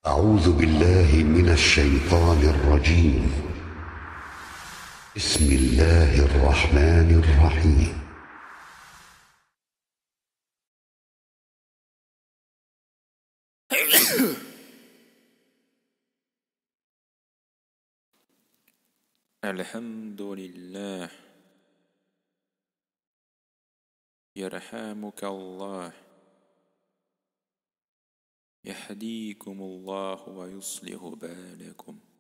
أعوذ بالله من الشيطان الرجيم. بسم الله الرحمن الرحيم. الحمد لله. يرحمك الله. يهديكم الله ويصلح بالكم.